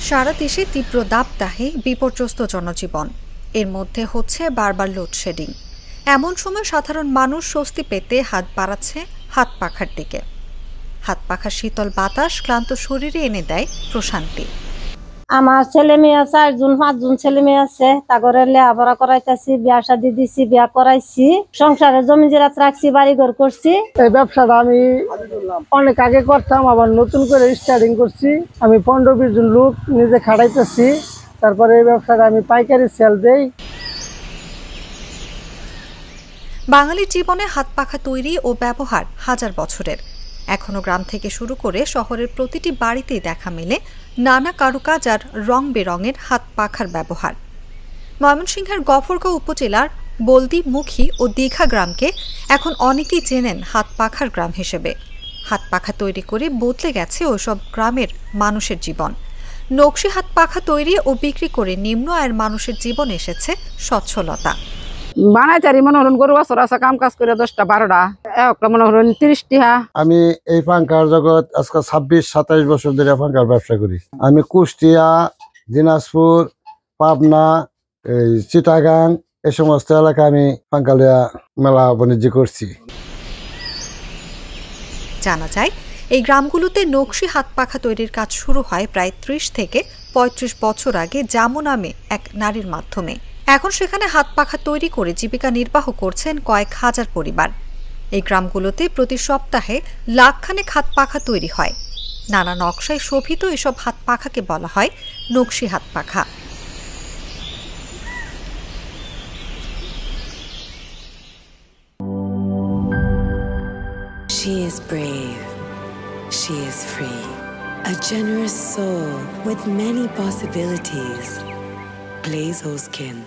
সারা দেশে তীব্র দাবদাহে বিপর্যস্ত জনজীবন। এর মধ্যে হচ্ছে বারবার লোডশেডিং। এমন সময় সাধারণ মানুষ স্বস্তি পেতে হাত বাড়াচ্ছে হাত পাখার দিকে। হাত পাখার শীতল বাতাস ক্লান্ত শরীরে এনে দেয় প্রশান্তি। আমার ছেলে মেয়ে 4-5 ছেলে মেয়ে আছে, তাগরে লেখাপড়া করাইতেছি, বিয়া শাদি দিছি, বিয়া করাইছি, সংসারে জমি জিরাত রাখছি, বাড়ি ঘর করছি। এই ব্যবসাটা আমি অনেক আগে করতাম, আবার নতুন করে স্টার্টিং করছি। আমি 15-20 জন লোক নিজে খাটাইতেছি। তারপরে এই ব্যবসাটা আমি পাইকারি সেল দেই। বাঙালির জীবনে হাত পাখা তৈরি ও ব্যবহার হাজার বছরের। এখনো গ্রাম থেকে শুরু করে শহরের প্রতিটি বাড়িতেই দেখা মেলে নানা কারুকাজ আর রং বেরঙের হাত পাখার ব্যবহার। ময়মনসিংহের গফরগাঁও উপজেলার বলদিমুখী ও দীঘা গ্রামকে এখন অনেকেই চেনেন হাত পাখার গ্রাম হিসেবে। হাত পাখা তৈরি করে বদলে গেছে ওইসব গ্রামের মানুষের জীবন। নকশি হাত পাখা তৈরি ও বিক্রি করে নিম্ন আয়ের মানুষের জীবন এসেছে সচ্ছলতা। বানাইতারি মনে হরুন গরু বছর আছে, কাম কাজ করে 10টা-12টা, একটা মনে হরুন 30 টাকা। আমি এই পাঙ্কার জগৎ আজকে 26-27 বছর ধরে পাঙ্কার ব্যবসা করি। আমি কুষ্টিয়া, দিনাজপুর, পাবনা, এই চিটাগাং এই সমস্ত এলাকা আমি পাঙ্কালিয়া মেলা বাণিজ্য করছি। জানা যায় এই গ্রামগুলোতে নকশি হাত পাখা তৈরির কাজ শুরু হয় প্রায় 30 থেকে 35 বছর আগে জামু নামে এক নারীর মাধ্যমে। এখন সেখানে হাত পাখা তৈরি করে জীবিকা নির্বাহ করছেন কয়েক হাজার পরিবার। এই গ্রামগুলোতে প্রতি সপ্তাহে লাখখানেক হাত পাখা তৈরি হয়। নানা নকশায় শোভিত এসব হাত পাখাকে বলা হয় নকশি হাত পাখা। She is brave. She is free. A generous soul with many possibilities. Glaze Skin.